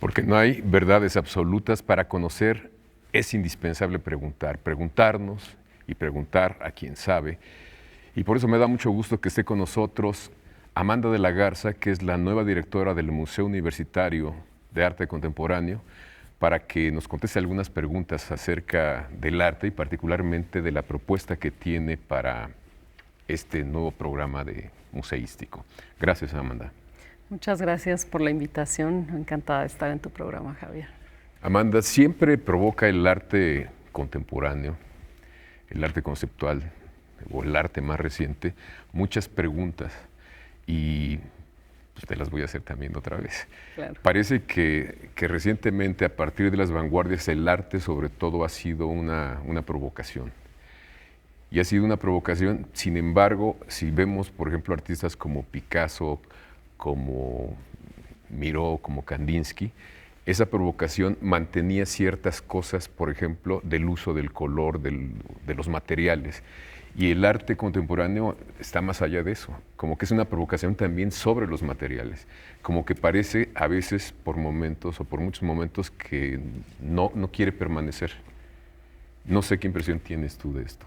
Porque no hay verdades absolutas. Para conocer es indispensable preguntar, preguntarnos y preguntar a quien sabe. Y por eso me da mucho gusto que esté con nosotros Amanda de la Garza, que es la nueva directora del Museo Universitario de Arte Contemporáneo, para que nos conteste algunas preguntas acerca del arte y particularmente de la propuesta que tiene para este nuevo programa museístico. Gracias, Amanda. Muchas gracias por la invitación. Encantada de estar en tu programa, Javier. Amanda, siempre provoca el arte contemporáneo, el arte conceptual o el arte más reciente, muchas preguntas y pues, te las voy a hacer también otra vez. Claro. Parece que recientemente, a partir de las vanguardias, el arte sobre todo ha sido una provocación. Y ha sido una provocación, sin embargo, si vemos, por ejemplo, artistas como Picasso, como Miró, como Kandinsky, esa provocación mantenía ciertas cosas, por ejemplo, del uso del color, de los materiales. Y el arte contemporáneo está más allá de eso, como que es una provocación también sobre los materiales, como que parece a veces por momentos o por muchos momentos que no quiere permanecer. No sé qué impresión tienes tú de esto.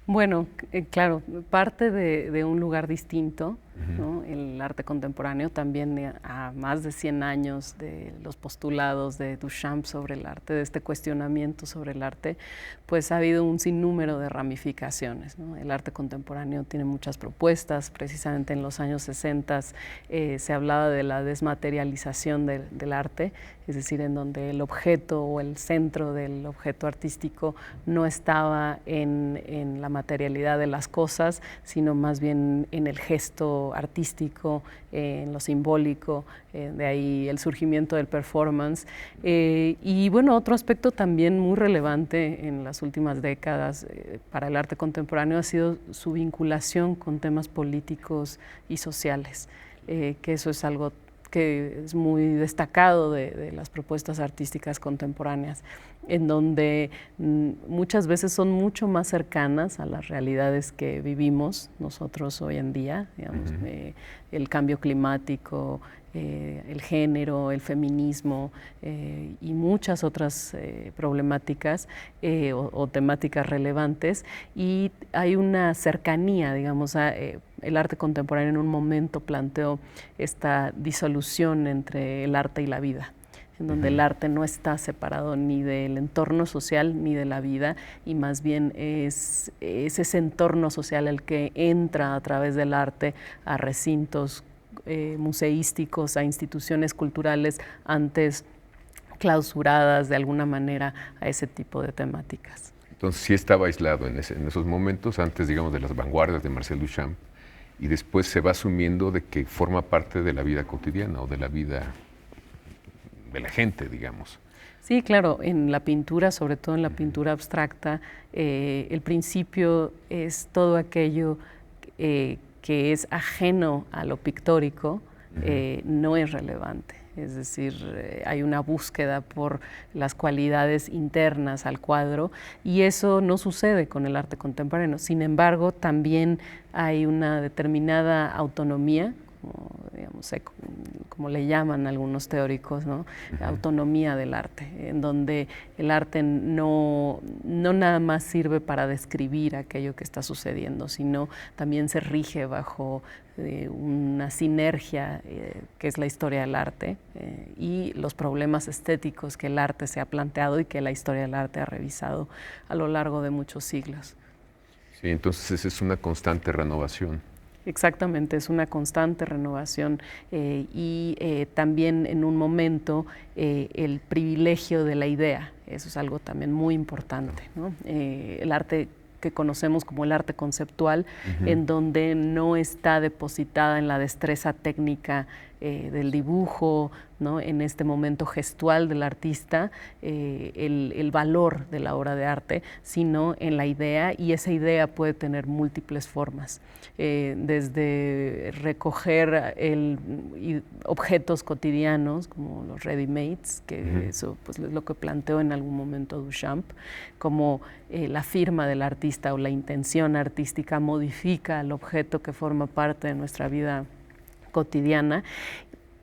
Bueno, claro, parte de un lugar distinto, ¿no? El arte contemporáneo también a más de 100 años de los postulados de Duchamp sobre el arte, de este cuestionamiento sobre el arte, pues ha habido un sinnúmero de ramificaciones, ¿no? El arte contemporáneo tiene muchas propuestas. Precisamente en los años 60 se hablaba de la desmaterialización del arte, es decir, en donde el objeto o el centro del objeto artístico no estaba en la materialidad de las cosas, sino más bien en el gesto artístico, en lo simbólico, de ahí el surgimiento del performance. Y bueno, otro aspecto también muy relevante en las últimas décadas para el arte contemporáneo ha sido su vinculación con temas políticos y sociales, que eso es algo que es muy destacado de las propuestas artísticas contemporáneas, en donde muchas veces son mucho más cercanas a las realidades que vivimos nosotros hoy en día, digamos, el cambio climático, el género, el feminismo y muchas otras problemáticas o temáticas relevantes, y hay una cercanía, digamos, el arte contemporáneo en un momento planteó esta disolución entre el arte y la vida, en donde el arte no está separado ni del entorno social ni de la vida, y más bien es ese entorno social el que entra a través del arte a recintos museísticos, a instituciones culturales antes clausuradas de alguna manera a ese tipo de temáticas. Entonces sí estaba aislado en esos momentos, antes, digamos, de las vanguardias de Marcel Duchamp, y después se va asumiendo de que forma parte de la vida cotidiana o de la vida de la gente, digamos. Sí, claro, en la pintura, sobre todo en la pintura abstracta, el principio es todo aquello que es ajeno a lo pictórico, no es relevante. Es decir, hay una búsqueda por las cualidades internas al cuadro, y eso no sucede con el arte contemporáneo. Sin embargo, también hay una determinada autonomía, digamos, como le llaman algunos teóricos, ¿no? Autonomía del arte, en donde el arte no nada más sirve para describir aquello que está sucediendo, sino también se rige bajo una sinergia que es la historia del arte y los problemas estéticos que el arte se ha planteado y que la historia del arte ha revisado a lo largo de muchos siglos. Sí, entonces esa es una constante renovación. Exactamente, es una constante renovación y también en un momento el privilegio de la idea, eso es algo también muy importante, ¿no? El arte que conocemos como el arte conceptual, en donde no está depositada en la destreza técnica del dibujo, ¿no? En este momento gestual del artista, el valor de la obra de arte, sino en la idea, y esa idea puede tener múltiples formas, desde recoger objetos cotidianos como los ready-mades, que eso pues, es lo que planteó en algún momento Duchamp, como la firma del artista o la intención artística modifica el objeto que forma parte de nuestra vida cotidiana,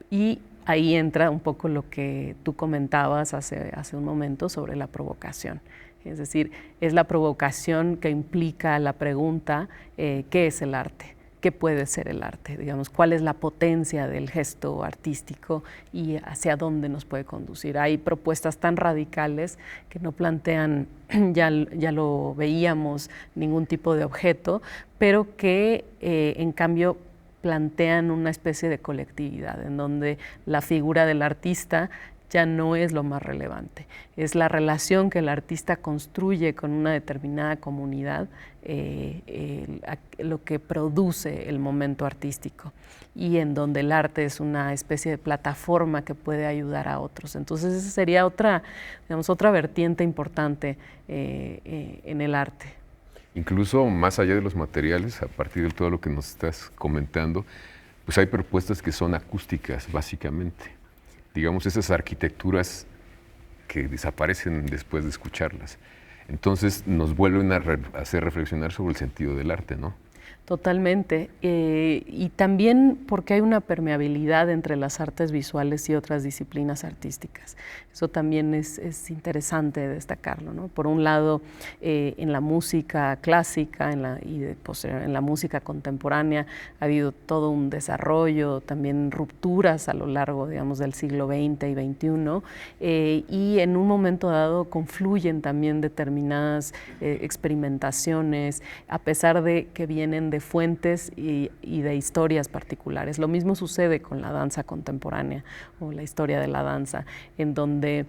y ahí entra un poco lo que tú comentabas hace un momento sobre la provocación. Es decir, es la provocación que implica la pregunta, ¿qué es el arte? ¿Qué puede ser el arte? Digamos, ¿cuál es la potencia del gesto artístico y hacia dónde nos puede conducir? Hay propuestas tan radicales que no plantean, ya lo veíamos, ningún tipo de objeto, pero que en cambio plantean una especie de colectividad en donde la figura del artista ya no es lo más relevante, es la relación que el artista construye con una determinada comunidad, lo que produce el momento artístico y en donde el arte es una especie de plataforma que puede ayudar a otros. Entonces esa sería otra vertiente importante en el arte. Incluso más allá de los materiales, a partir de todo lo que nos estás comentando, pues hay propuestas que son acústicas, básicamente. Digamos, esas arquitecturas que desaparecen después de escucharlas. Entonces nos vuelven a hacer reflexionar sobre el sentido del arte, ¿no? Totalmente. Y también porque hay una permeabilidad entre las artes visuales y otras disciplinas artísticas. Eso también es interesante destacarlo, ¿no? Por un lado, en la música clásica en la música contemporánea ha habido todo un desarrollo, también rupturas a lo largo, digamos, del siglo XX y XXI, y en un momento dado confluyen también determinadas experimentaciones, a pesar de que vienen de fuentes y de historias particulares. Lo mismo sucede con la danza contemporánea o la historia de la danza, en donde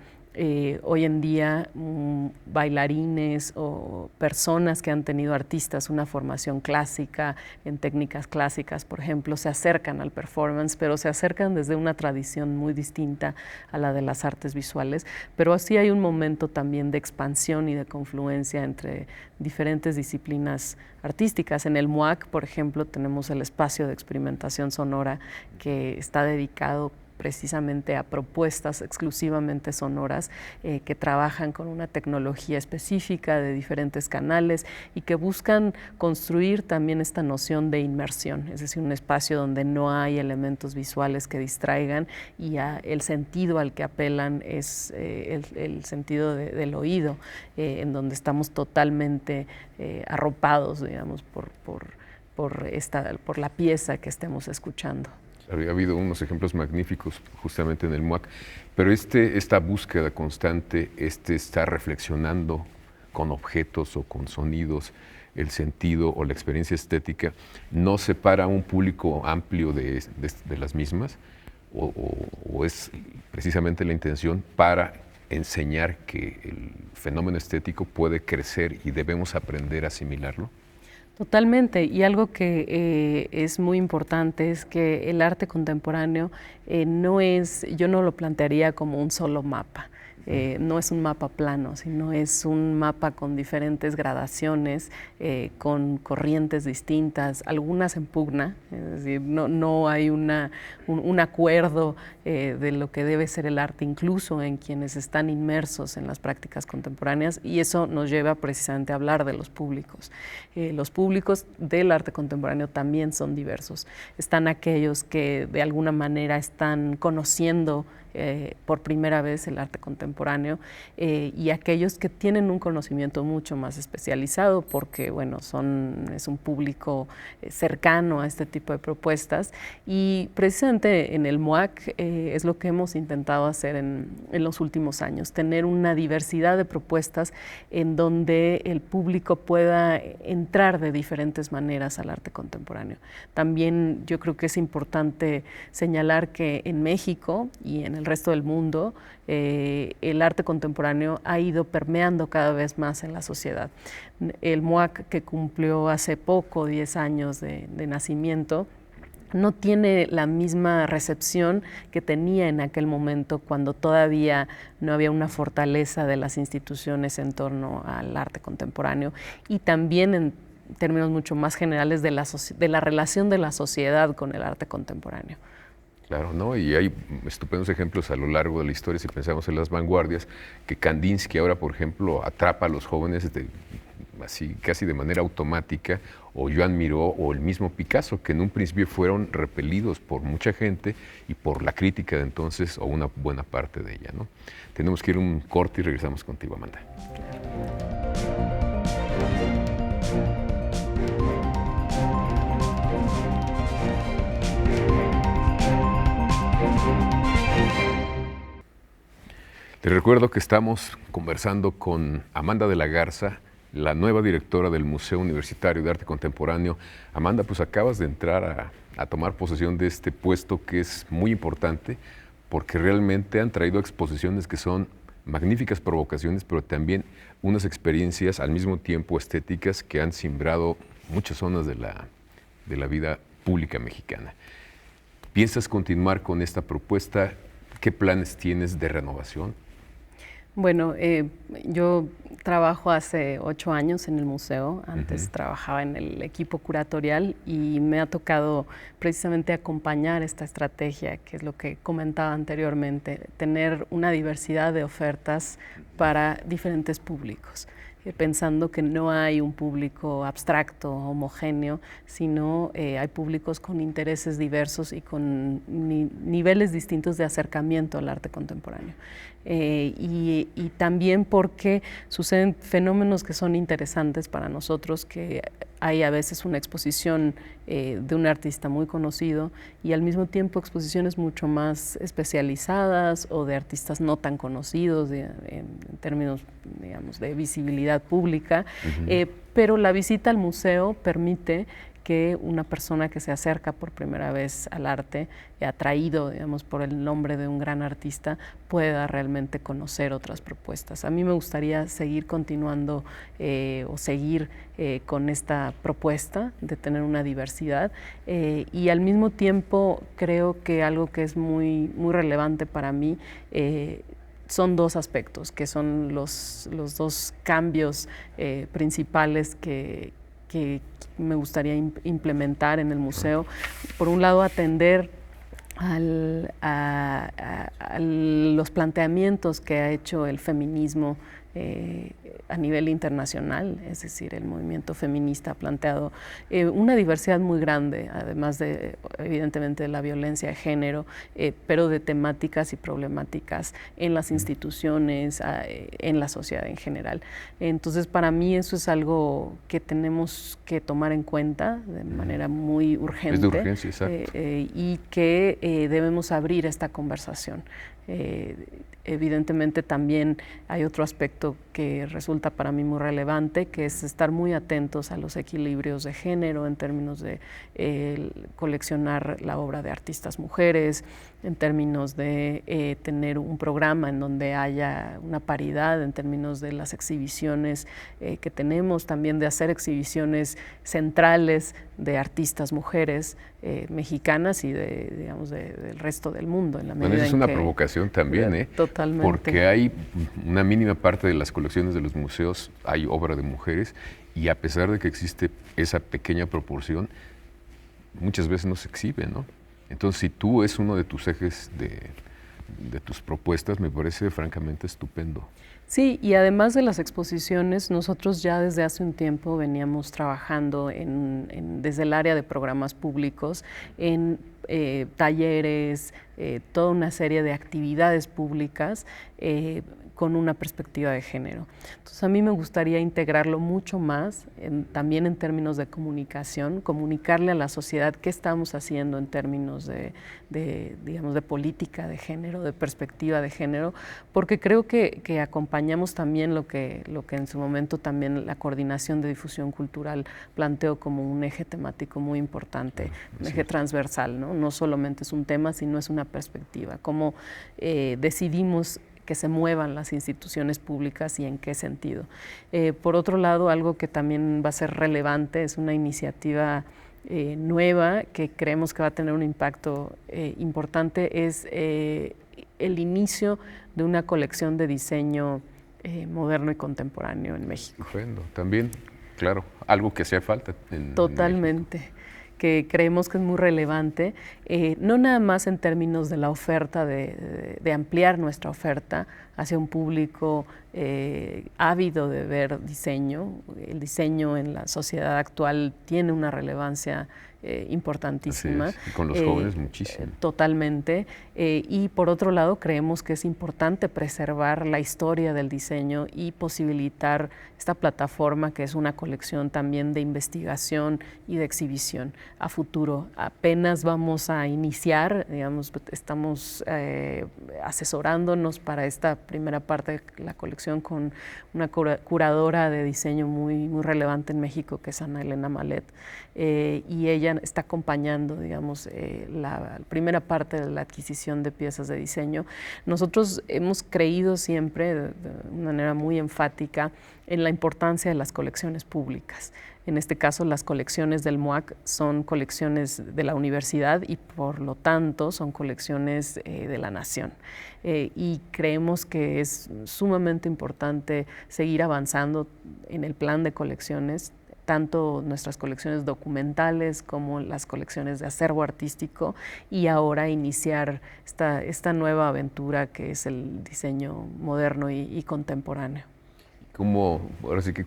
hoy en día bailarines o personas que han tenido artistas una formación clásica en técnicas clásicas, por ejemplo, se acercan al performance, pero se acercan desde una tradición muy distinta a la de las artes visuales, pero así hay un momento también de expansión y de confluencia entre diferentes disciplinas artísticas. En el MUAC, por ejemplo, tenemos el espacio de experimentación sonora que está dedicado precisamente a propuestas exclusivamente sonoras que trabajan con una tecnología específica de diferentes canales y que buscan construir también esta noción de inmersión, es decir, un espacio donde no hay elementos visuales que distraigan y el sentido al que apelan es el sentido del oído, en donde estamos totalmente arropados, digamos, por la pieza que estemos escuchando. Había habido unos ejemplos magníficos justamente en el MUAC, pero esta búsqueda constante, estar reflexionando con objetos o con sonidos, el sentido o la experiencia estética, no separa a un público amplio de las mismas, o es precisamente la intención para enseñar que el fenómeno estético puede crecer y debemos aprender a asimilarlo. Totalmente, y algo que es muy importante es que el arte contemporáneo yo no lo plantearía como un solo mapa. No es un mapa plano, sino es un mapa con diferentes gradaciones, con corrientes distintas, algunas en pugna, es decir, no hay un acuerdo de lo que debe ser el arte, incluso en quienes están inmersos en las prácticas contemporáneas, y eso nos lleva precisamente a hablar de los públicos. Los públicos del arte contemporáneo también son diversos. Están aquellos que de alguna manera están conociendo por primera vez el arte contemporáneo y aquellos que tienen un conocimiento mucho más especializado porque, bueno, es un público cercano a este tipo de propuestas, y precisamente en el MUAC es lo que hemos intentado hacer en los últimos años, tener una diversidad de propuestas en donde el público pueda entrar de diferentes maneras al arte contemporáneo. También yo creo que es importante señalar que en México y en el resto del mundo, el arte contemporáneo ha ido permeando cada vez más en la sociedad. El MUAC, que cumplió hace poco 10 años de nacimiento, no tiene la misma recepción que tenía en aquel momento cuando todavía no había una fortaleza de las instituciones en torno al arte contemporáneo, y también en términos mucho más generales de la relación de la sociedad con el arte contemporáneo. Claro, ¿no? Y hay estupendos ejemplos a lo largo de la historia, si pensamos en las vanguardias, que Kandinsky ahora, por ejemplo, atrapa a los jóvenes así casi de manera automática, o Joan Miró o el mismo Picasso, que en un principio fueron repelidos por mucha gente y por la crítica de entonces, o una buena parte de ella, ¿no? Tenemos que ir a un corte y regresamos contigo, Amanda. Les recuerdo que estamos conversando con Amanda de la Garza, la nueva directora del Museo Universitario de Arte Contemporáneo. Amanda, pues acabas de entrar a tomar posesión de este puesto que es muy importante porque realmente han traído exposiciones que son magníficas provocaciones, pero también unas experiencias al mismo tiempo estéticas que han simbrado muchas zonas de la vida pública mexicana. ¿Piensas continuar con esta propuesta? ¿Qué planes tienes de renovación? Bueno, yo trabajo hace 8 años en el museo. Antes trabajaba en el equipo curatorial y me ha tocado precisamente acompañar esta estrategia, que es lo que comentaba anteriormente, tener una diversidad de ofertas para diferentes públicos. Pensando que no hay un público abstracto, homogéneo, sino hay públicos con intereses diversos y con niveles distintos de acercamiento al arte contemporáneo. Y también porque suceden fenómenos que son interesantes para nosotros, que hay a veces una exposición de un artista muy conocido y al mismo tiempo exposiciones mucho más especializadas o de artistas no tan conocidos en términos, digamos, de visibilidad pública, pero la visita al museo permite que una persona que se acerca por primera vez al arte, atraído, digamos, por el nombre de un gran artista, pueda realmente conocer otras propuestas. A mí me gustaría seguir continuando o seguir con esta propuesta de tener una diversidad y al mismo tiempo creo que algo que es muy relevante para mí son 2 aspectos, que son los 2 cambios principales que me gustaría implementar en el museo. Por un lado, atender a los planteamientos que ha hecho el feminismo a nivel internacional, es decir, el movimiento feminista ha planteado una diversidad muy grande, además de, evidentemente, de la violencia de género, pero de temáticas y problemáticas en las instituciones, en la sociedad en general. Entonces, para mí eso es algo que tenemos que tomar en cuenta de manera muy urgente. Es de urgencia, exacto. Y que debemos abrir esta conversación. Evidentemente también hay otro aspecto que resulta para mí muy relevante, que es estar muy atentos a los equilibrios de género en términos de coleccionar la obra de artistas mujeres, en términos de tener un programa en donde haya una paridad en términos de las exhibiciones que tenemos, también de hacer exhibiciones centrales de artistas mujeres mexicanas y digamos, del resto del mundo. En la medida bueno, esa es una que, provocación también, Totalmente. Porque hay una mínima parte de las colecciones de los museos, hay obra de mujeres, y a pesar de que existe esa pequeña proporción, muchas veces no se exhibe, ¿no? Entonces, si tú es uno de tus ejes de tus propuestas, me parece francamente estupendo. Sí, y además de las exposiciones, nosotros ya desde hace un tiempo veníamos trabajando desde el área de programas públicos en talleres, toda una serie de actividades públicas con una perspectiva de género. Entonces a mí me gustaría integrarlo mucho más, también en términos de comunicación, comunicarle a la sociedad qué estamos haciendo en términos digamos, de política de género, de perspectiva de género, porque creo que acompañamos también lo que en su momento también la Coordinación de Difusión Cultural planteó como un eje temático muy importante, un eje transversal, ¿no? No solamente es un tema, sino es una perspectiva, cómo decidimos que se muevan las instituciones públicas y en qué sentido. Por otro lado, algo que también va a ser relevante es una iniciativa nueva que creemos que va a tener un impacto importante, es el inicio de una colección de diseño moderno y contemporáneo en México. Estupendo. También, claro, algo que hacía falta. Totalmente. que creemos que es muy relevante, no nada más en términos de la oferta, de ampliar nuestra oferta hacia un público ávido de ver diseño. El diseño en la sociedad actual tiene una relevancia importantísima. Y con los jóvenes muchísimo. Totalmente. Y por otro lado, creemos que es importante preservar la historia del diseño y posibilitar esta plataforma que es una colección también de investigación y de exhibición a futuro. Apenas vamos a iniciar, digamos, estamos asesorándonos para esta primera parte de la colección con una curadora de diseño muy relevante en México, que es Ana Elena Malet, y ella está acompañando, digamos, la primera parte de la adquisición de piezas de diseño. Nosotros hemos creído siempre, de una manera muy enfática, en la importancia de las colecciones públicas. En este caso, las colecciones del MUAC son colecciones de la universidad y, por lo tanto, son colecciones de la nación. Y creemos que es sumamente importante seguir avanzando en el plan de colecciones, tanto nuestras colecciones documentales como las colecciones de acervo artístico, y ahora iniciar esta nueva aventura que es el diseño moderno y contemporáneo. Ahora sí que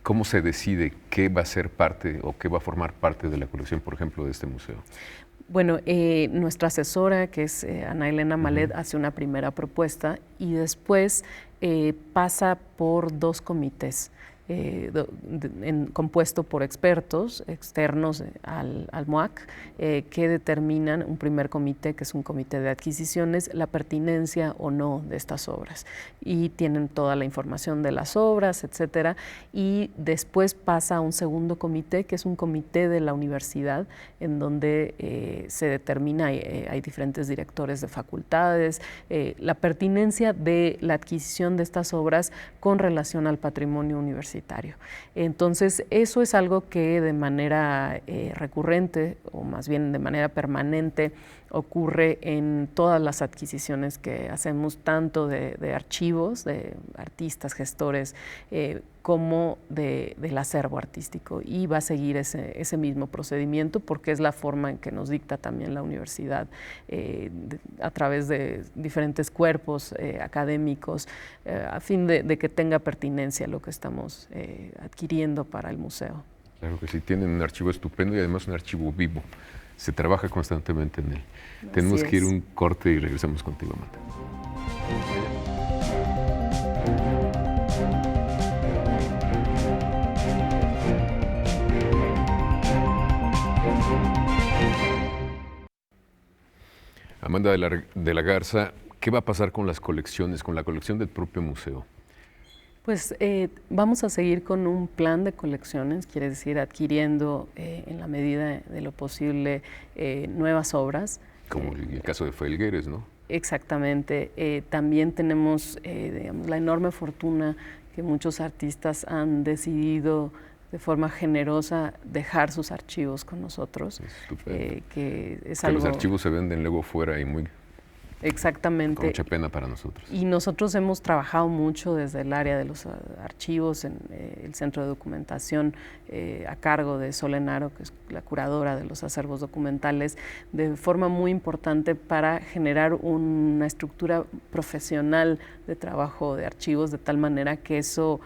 ¿cómo se decide qué va a ser parte o qué va a formar parte de la colección, por ejemplo, de este museo? Bueno, nuestra asesora, que es Ana Elena Malet, hace una primera propuesta y después pasa por dos comités. Compuesto por expertos externos al MUAC, que determinan, un primer comité, que es un comité de adquisiciones, la pertinencia o no de estas obras. Y tienen toda la información de las obras, etcétera. Y después pasa a un segundo comité, que es un comité de la universidad, en donde se determina, hay diferentes directores de facultades, la pertinencia de la adquisición de estas obras con relación al patrimonio universitario. Entonces, eso es algo que de manera recurrente, o más bien de manera permanente, ocurre en todas las adquisiciones que hacemos, tanto de archivos, de artistas, gestores, como del acervo artístico. Y va a seguir ese mismo procedimiento, porque es la forma en que nos dicta también la universidad, a través de diferentes cuerpos académicos, a fin de que tenga pertinencia lo que estamos adquiriendo para el museo. Claro que sí, tienen un archivo estupendo y además un archivo vivo. Se trabaja constantemente en él. Tenemos que ir un corte y regresamos contigo, Amanda. Amanda de la Garza, ¿qué va a pasar con las colecciones, con la colección del propio museo? Pues vamos a seguir con un plan de colecciones, quiere decir adquiriendo en la medida de lo posible nuevas obras. Como el caso de Felgueres, ¿no? Exactamente. También tenemos digamos, la enorme fortuna que muchos artistas han decidido de forma generosa dejar sus archivos con nosotros. Que los archivos se venden luego fuera y muy... Exactamente. Con mucha pena para nosotros. Y nosotros hemos trabajado mucho desde el área de los archivos, en el Centro de Documentación, a cargo de Solenaro, que es la curadora de los acervos documentales, de forma muy importante para generar una estructura profesional de trabajo de archivos, de tal manera que eso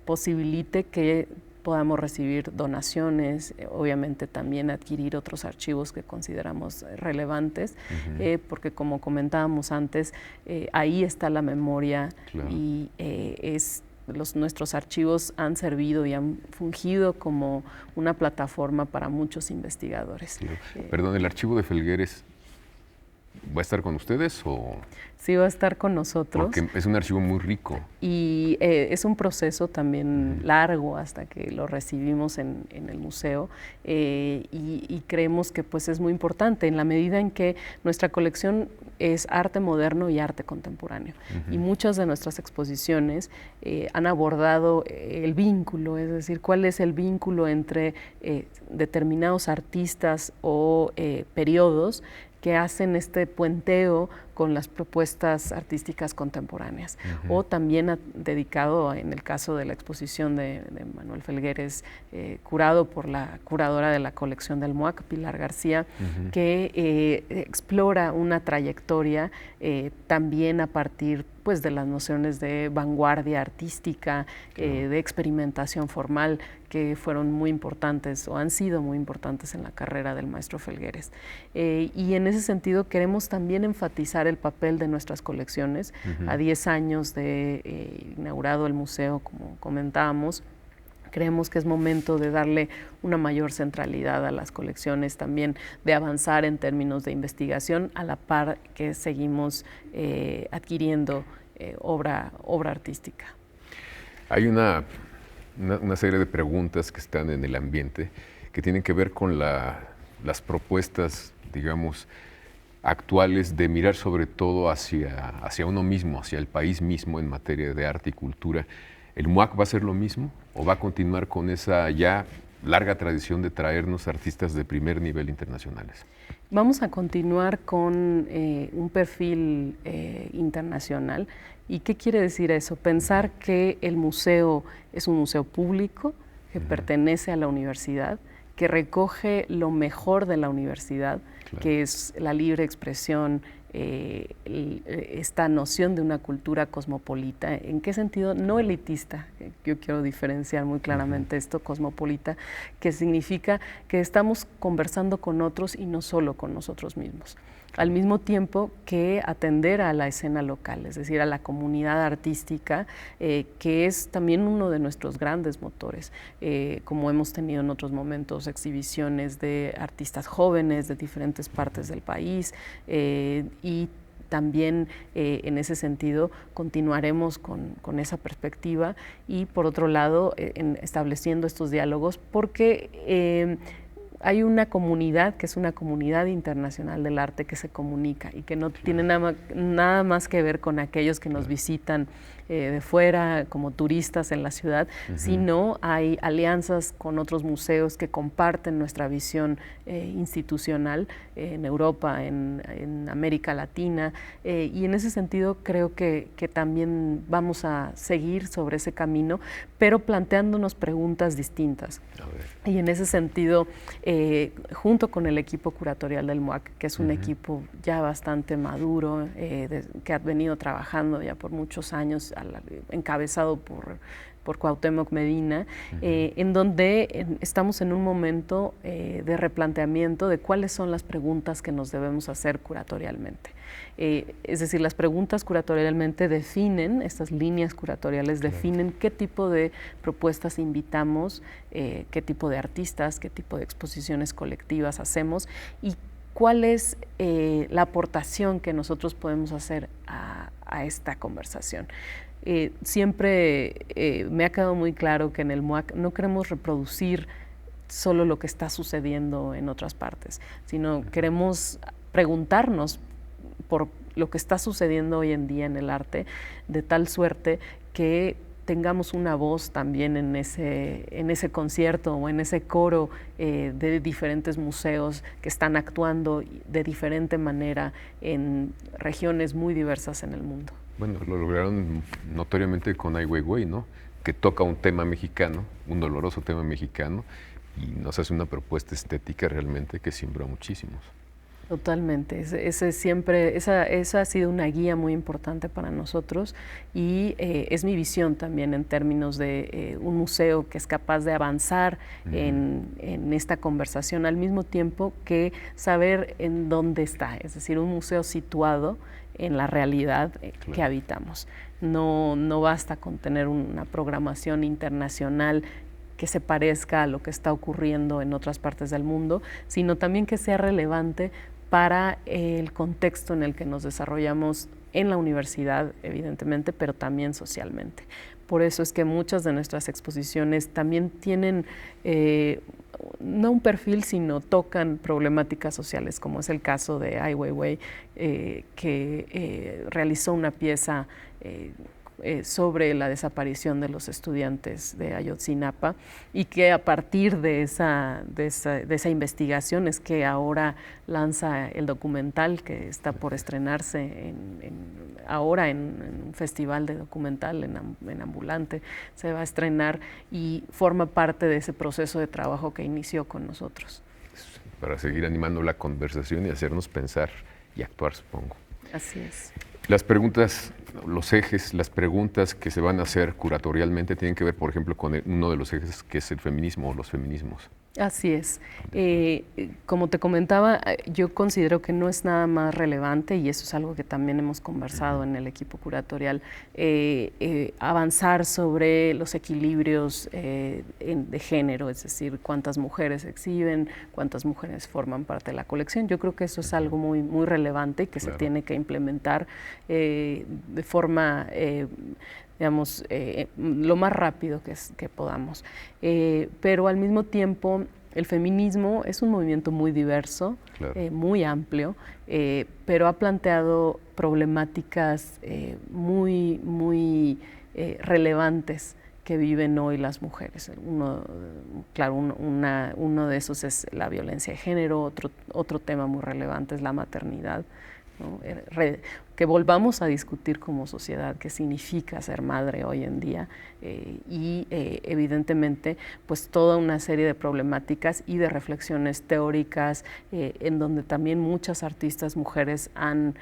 posibilite que podamos recibir donaciones, obviamente también adquirir otros archivos que consideramos relevantes, porque como comentábamos antes, ahí está la memoria. Claro. Y nuestros archivos han servido y han fungido como una plataforma para muchos investigadores. Claro. Perdón, ¿el archivo de Felgueres va a estar con ustedes o...? Sí, va a estar con nosotros. Porque es un archivo muy rico. Y es un proceso también largo hasta que lo recibimos en el museo, y creemos que pues es muy importante en la medida en que nuestra colección es arte moderno y arte contemporáneo. Y muchas de nuestras exposiciones han abordado el vínculo, es decir, cuál es el vínculo entre determinados artistas o periodos que hacen este puenteo con las propuestas artísticas contemporáneas. O también dedicado, en el caso de la exposición de Manuel Felgueres, curado por la curadora de la colección del MUAC, Pilar García, que explora una trayectoria también a partir pues, de las nociones de vanguardia artística, de experimentación formal, que fueron muy importantes o han sido muy importantes en la carrera del maestro Felgueres. Y en ese sentido queremos también enfatizar el papel de nuestras colecciones. A 10 años de inaugurado el museo, como comentábamos, creemos que es momento de darle una mayor centralidad a las colecciones, también de avanzar en términos de investigación, a la par que seguimos adquiriendo obra artística. Hay una serie de preguntas que están en el ambiente que tienen que ver con las propuestas, digamos, actuales de mirar sobre todo hacia uno mismo, hacia el país mismo en materia de arte y cultura. ¿El MUAC va a ser lo mismo o va a continuar con esa ya larga tradición de traernos artistas de primer nivel internacionales? Vamos a continuar con un perfil internacional. ¿Y qué quiere decir eso? Pensar que el museo es un museo público que pertenece a la universidad, que recoge lo mejor de la universidad, que es la libre expresión, esta noción de una cultura cosmopolita. ¿En qué sentido? No elitista. Yo quiero diferenciar muy claramente esto, cosmopolita, que significa que estamos conversando con otros y no solo con nosotros mismos. Al mismo tiempo que atender a la escena local, es decir, a la comunidad artística, que es también uno de nuestros grandes motores, como hemos tenido en otros momentos exhibiciones de artistas jóvenes de diferentes partes del país, y también en ese sentido continuaremos con esa perspectiva y por otro lado estableciendo estos diálogos porque hay una comunidad que es una comunidad internacional del arte que se comunica y que no tiene nada más que ver con aquellos que nos visitan de fuera como turistas en la ciudad, sino hay alianzas con otros museos que comparten nuestra visión institucional en Europa, en América Latina, y en ese sentido creo que también vamos a seguir sobre ese camino, pero planteándonos preguntas distintas. Y en ese sentido, junto con el equipo curatorial del MUAC, que es un equipo ya bastante maduro, que ha venido trabajando ya por muchos años, encabezado por Cuauhtémoc Medina, en donde estamos en un momento de replanteamiento de cuáles son las preguntas que nos debemos hacer curatorialmente. Es decir, las preguntas curatorialmente definen, estas líneas curatoriales definen qué tipo de propuestas invitamos, qué tipo de artistas, qué tipo de exposiciones colectivas hacemos y cuál es la aportación que nosotros podemos hacer a esta conversación. Siempre me ha quedado muy claro que en el MUAC no queremos reproducir solo lo que está sucediendo en otras partes, sino queremos preguntarnos por lo que está sucediendo hoy en día en el arte, de tal suerte que tengamos una voz también en ese concierto o en ese coro de diferentes museos que están actuando de diferente manera en regiones muy diversas en el mundo. Bueno, lo lograron notoriamente con Ai Weiwei, ¿no? Que toca un tema mexicano, un doloroso tema mexicano, y nos hace una propuesta estética realmente que siembra muchísimos. Totalmente, esa ha sido una guía muy importante para nosotros y es mi visión también en términos de un museo que es capaz de avanzar en esta conversación al mismo tiempo que saber en dónde está, es decir, un museo situado en la realidad que habitamos. No basta con tener una programación internacional que se parezca a lo que está ocurriendo en otras partes del mundo, sino también que sea relevante para el contexto en el que nos desarrollamos en la universidad, evidentemente, pero también socialmente. Por eso es que muchas de nuestras exposiciones también tienen no un perfil, sino tocan problemáticas sociales, como es el caso de Ai Weiwei, que realizó una pieza sobre la desaparición de los estudiantes de Ayotzinapa, y que a partir de esa investigación es que ahora lanza el documental que está por estrenarse ahora en un festival de documental en Ambulante. Se va a estrenar y forma parte de ese proceso de trabajo que inició con nosotros. Para seguir animando la conversación y hacernos pensar y actuar, supongo. Así es. Las preguntas, los ejes, las preguntas que se van a hacer curatorialmente tienen que ver, por ejemplo, con uno de los ejes que es el feminismo o los feminismos. Así es. Como te comentaba, yo considero que no es nada más relevante, y eso es algo que también hemos conversado en el equipo curatorial, avanzar sobre los equilibrios de género, es decir, cuántas mujeres exhiben, cuántas mujeres forman parte de la colección. Yo creo que eso es algo muy, muy relevante y que se tiene que implementar de forma digamos, lo más rápido que podamos. Pero al mismo tiempo, el feminismo es un movimiento muy diverso, muy amplio, pero ha planteado problemáticas muy, muy relevantes que viven hoy las mujeres. Uno de esos es la violencia de género, otro tema muy relevante es la maternidad, ¿no? Que volvamos a discutir como sociedad qué significa ser madre hoy en día, y evidentemente pues toda una serie de problemáticas y de reflexiones teóricas en donde también muchas artistas mujeres han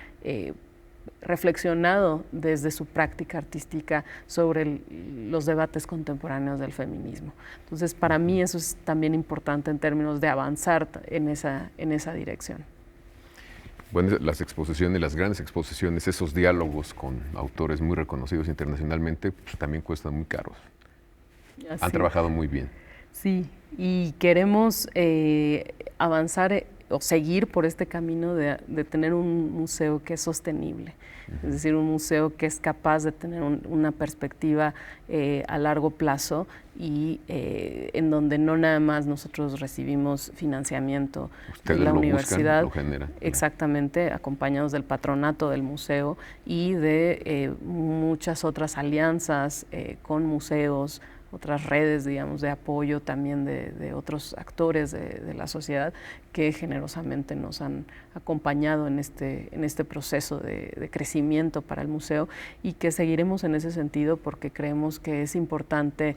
reflexionado desde su práctica artística sobre los debates contemporáneos del feminismo. Entonces, para mí eso es también importante en términos de avanzar en esa dirección. Bueno, las exposiciones, las grandes exposiciones, esos diálogos con autores muy reconocidos internacionalmente, pues también cuestan muy caros. Han trabajado muy bien. Sí, y queremos avanzar o seguir por este camino de tener un museo que es sostenible, es decir, un museo que es capaz de tener una perspectiva a largo plazo y en donde no nada más nosotros recibimos financiamiento de la universidad, lo generan. Exactamente, acompañados del patronato del museo y de muchas otras alianzas con museos, otras redes, digamos, de apoyo también de otros actores de la sociedad que generosamente nos han acompañado en este proceso de crecimiento para el museo, y que seguiremos en ese sentido porque creemos que es importante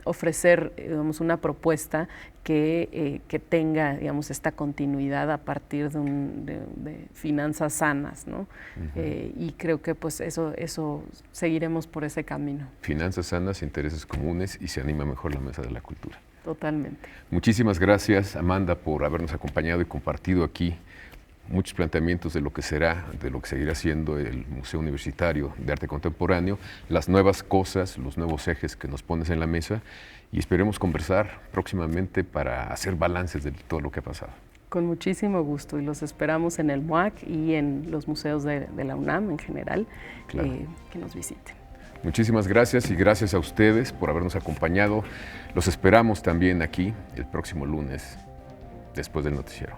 ofrecer, digamos, una propuesta que tenga, digamos, esta continuidad a partir de finanzas sanas, ¿no? Y creo que pues eso seguiremos por ese camino. Finanzas sanas, intereses comunes, y se anima mejor la Mesa de la Cultura. Totalmente. Muchísimas gracias, Amanda, por habernos acompañado y compartido aquí muchos planteamientos de lo que será, de lo que seguirá siendo el Museo Universitario de Arte Contemporáneo, las nuevas cosas, los nuevos ejes que nos pones en la mesa, y esperemos conversar próximamente para hacer balances de todo lo que ha pasado. Con muchísimo gusto, y los esperamos en el MUAC y en los museos de la UNAM en general, que nos visiten. Muchísimas gracias, y gracias a ustedes por habernos acompañado. Los esperamos también aquí el próximo lunes, después del noticiero.